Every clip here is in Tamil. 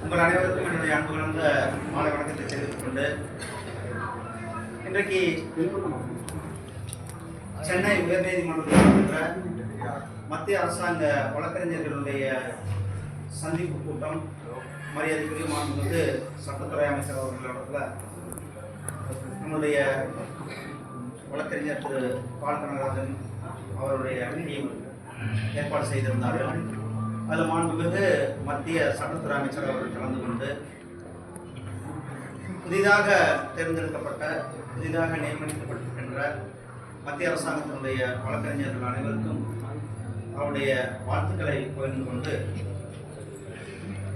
உங்கள் அனைவருக்கும் என்னுடைய அன்பு கலந்த மாலை வணக்கத்தை தெரிவித்துக் கொண்டு இன்றைக்கு சென்னை உயர்நீதிமன்றத்தில் நடைபெற்ற மத்திய அரசாங்க வழக்கறிஞர்களுடைய சந்திப்பு கூட்டம் மரியாதைக்குரிய மாண்புமிகு சட்டத்துறை அமைச்சர் அவர்களிடத்தில் நம்முடைய வழக்கறிஞர் திரு பால் கனகராஜன் அவருடைய டீம் ஏற்பாடு செய்திருந்தார்கள். அதில் மாண்புமிகு மத்திய சட்டத்துறை அமைச்சர் அவர்கள் கலந்து கொண்டு புதிதாக தேர்ந்தெடுக்கப்பட்ட புதிதாக நியமிக்கப்பட்டிருக்கின்ற மத்திய அரசாங்கத்தினுடைய வழக்கறிஞர்கள் அனைவருக்கும் அவருடைய வாழ்த்துக்களை பகிர்ந்து கொண்டு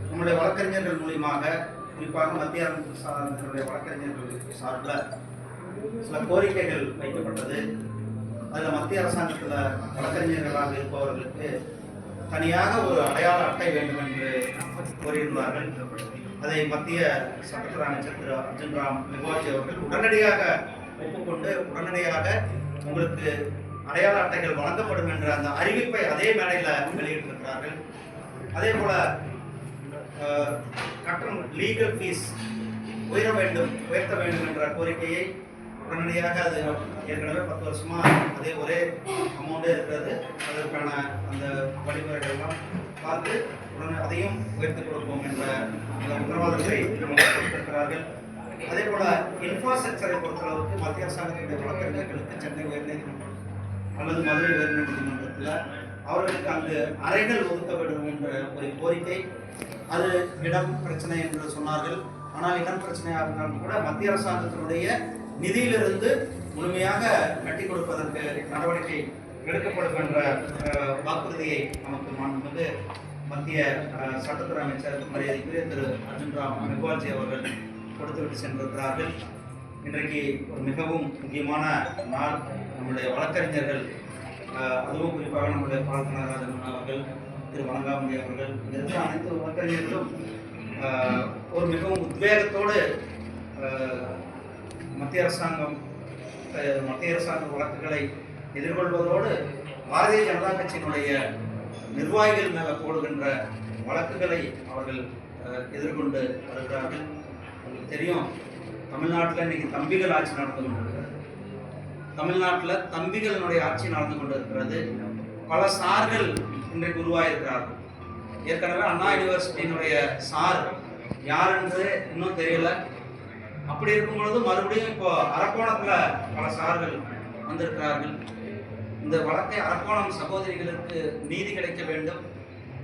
நம்முடைய வழக்கறிஞர்கள் மூலியமாக குறிப்பாக மத்திய அரசாங்கத்தினுடைய வழக்கறிஞர்கள் சார்பில் சில கோரிக்கைகள் வைக்கப்பட்டது. அதில் மத்திய அரசாங்கத்தில் வழக்கறிஞர்களாக இருப்பவர்களுக்கு தனியாக ஒரு அடையாள அட்டை வேண்டும் என்று கோரியிருந்தார்கள். அதை மத்திய சட்டத்துறை அமைச்சர் திரு அர்ஜுன் ராம் மெக்வால் அவர்கள் உடனடியாக ஒப்புக்கொண்டு உடனடியாக உங்களுக்கு அடையாள அட்டைகள் வழங்கப்படும் என்ற அந்த அறிவிப்பை அதே மேடையில் வெளியிட்டிருக்கிறார்கள். அதே போல கட்டணம் லீகல் ஃபீஸ் உயர்த்த வேண்டும் என்ற கோரிக்கையை உடனடியாக அது ஏற்கனவே 10 வருஷமா அதே ஒரே அமௌண்டே இருக்கிறது. அதற்கான அந்த வழிமுறைகள்லாம் பார்த்து உடனே அதையும் உயர்த்தி கொடுப்போம் என்ற அந்த உத்தரவாதத்தை கொடுத்திருக்கிறார்கள். அதே போல இன்ஃப்ராஸ்ட்ரக்சரை பொறுத்தளவுக்கு மத்திய அரசாங்கத்தினுடைய வழக்கறிஞர்களுக்கு சென்னை உயர்நீதிமன்றம் அல்லது மதுரை உயர்நீதிமன்றத்தில் அவர்களுக்கு அங்கு அறைகள் ஒதுக்க வேண்டும் என்ற ஒரு கோரிக்கை. அது இடம் பிரச்சனை என்று சொன்னார்கள். ஆனால் இடம் பிரச்சனையாக இருந்தாலும் கூட மத்திய அரசாங்கத்தினுடைய நிதியிலிருந்து முழுமையாக கட்டி கொடுப்பதற்கு நடவடிக்கை எடுக்கப்படும் என்ற வாக்குறுதியை நமக்கு மாண்புமிகு மத்திய சட்டத்துறை அமைச்சர் மரியாதைக்குரிய திரு அர்ஜுன் ராம் மெக்வால் அவர்கள் கொடுத்துவிட்டு சென்றிருக்கிறார்கள். இன்றைக்கு ஒரு மிகவும் முக்கியமான நாள். நம்முடைய வழக்கறிஞர்கள், அதுவும் குறிப்பாக நம்முடைய பால் கனகராஜன் அவர்கள், திரு வணங்காமணி அவர்கள், இருக்கிற அனைத்து வழக்கறிஞர்களும் ஒரு மிகவும் உத்வேகத்தோடு மத்திய அரசாங்க வழக்குகளை எதிர்கொள்வதோடு பாரதிய ஜனதா கட்சியினுடைய நிர்வாகிகள் மேலே போடுகின்ற வழக்குகளை அவர்கள் எதிர்கொண்டு வருகிறார்கள். உங்களுக்கு தெரியும், தமிழ்நாட்டில் இன்னைக்கு தம்பிகள் ஆட்சி நடந்து கொண்டிருக்கிறது. தமிழ்நாட்டில் தம்பிகளினுடைய ஆட்சி நடந்து கொண்டிருக்கிறது. பல சார்கள் இன்றைக்கு உருவாயிருக்கிறார்கள். ஏற்கனவே அண்ணா யூனிவர்சிட்டியினுடைய சார் யார் என்று இன்னும் தெரியல. அப்படி இருக்கும் பொழுது மறுபடியும் இப்போ அரக்கோணத்தில் பல சார்கள் வந்திருக்கிறார்கள். இந்த வழக்கை அரக்கோணம் சகோதரிகளுக்கு நீதி கிடைக்க வேண்டும்,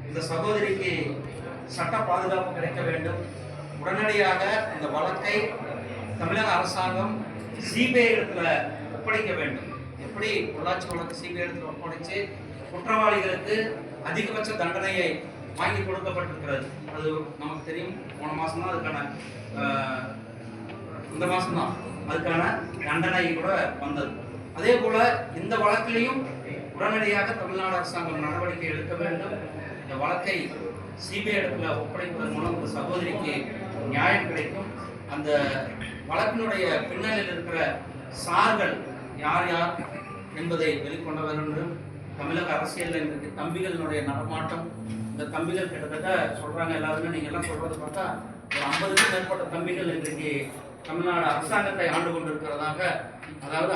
இந்த சகோதரிக்கு சட்ட பாதுகாப்பு கிடைக்க வேண்டும். உடனடியாக இந்த வழக்கை தமிழக அரசாங்கம் சிபிஐ இடத்துல ஒப்படைக்க வேண்டும். எப்படி பொள்ளாச்சி வழக்கு சிபிஐ இடத்துல ஒப்படைச்சு குற்றவாளிகளுக்கு அதிகபட்ச தண்டனையை வாங்கி கொடுக்கப்பட்டிருக்கிறது. அது நமக்கு தெரியும். போன மாதம் தான் அதுக்கான இந்த மாதம்தான் அதுக்கான தண்டனை கூட வந்தது. அதே போல இந்த வழக்கிலையும் உடனடியாக தமிழ்நாடு அரசாங்கம் நடவடிக்கை எடுக்க வேண்டும். இந்த வழக்கை சிபிஐ இடத்துல ஒப்படைப்பதன் மூலம் இந்த சகோதரிக்கு நியாயம் கிடைக்கும். அந்த வழக்கினுடைய பின்னணியில் இருக்கிற சார்கள் யார் யார் என்பதை வெளிக்கொண்ட வேண்டும். தமிழக அரசியலில் இன்றைக்கு தம்பிகளினுடைய நடமாட்டம், இந்த தம்பிகள் கிட்டத்தட்ட சொல்கிறாங்க எல்லாருமே, நீங்கள் எல்லாம் சொல்கிறது பார்த்தா ஒரு 50க்கும் மேற்பட்ட தம்பிகள் இன்றைக்கு தமிழ்நாடு அரசாங்கத்தை ஆண்டு கொண்டிருக்கிறதாக, அதாவது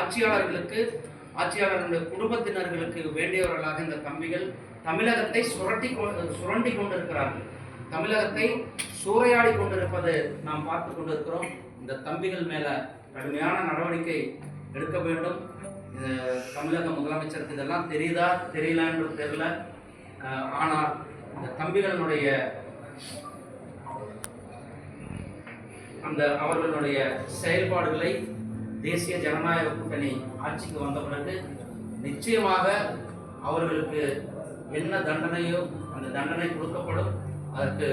ஆட்சியாளர்களுடைய குடும்பத்தினர்களுக்கு வேண்டியவர்களாக இந்த தம்பிகள் தமிழகத்தை சுரண்டி கொண்டிருக்கிறார்கள். தமிழகத்தை சூறையாடி கொண்டிருப்பது நாம் பார்த்து கொண்டிருக்கிறோம். இந்த தம்பிகள் மேல கடுமையான நடவடிக்கை எடுக்க வேண்டும். தமிழக முதலமைச்சருக்கு இதெல்லாம் தெரியுதா தெரியலன்னு தெரியல. ஆனால் இந்த தம்பிகளினுடைய அவர்களுடைய செயல்பாடுகளை தேசிய ஜனநாயக கூட்டணி ஆட்சிக்கு வந்த பிறகு நிச்சயமாக அவர்களுக்கு என்ன தண்டனையோ அந்த தண்டனை கொடுக்கப்படும். அதற்கு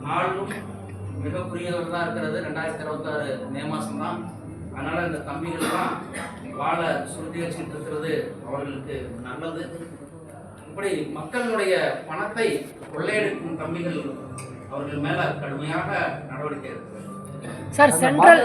நாளும் மிகக்குரியவர் தான் இருக்கிறது 2026 மே மாதம் தான். அதனால் இந்த தம்பிகள்லாம் வாழ சுருட்டி வச்சுட்டு இருக்கிறது அவர்களுக்கு நல்லது. இப்படி மக்களுடைய பணத்தை கொள்ளையடிக்கும் தம்பிகள் அவர்கள் மேலே கடுமையாக நடவடிக்கை எடுக்கிறது. Sir, central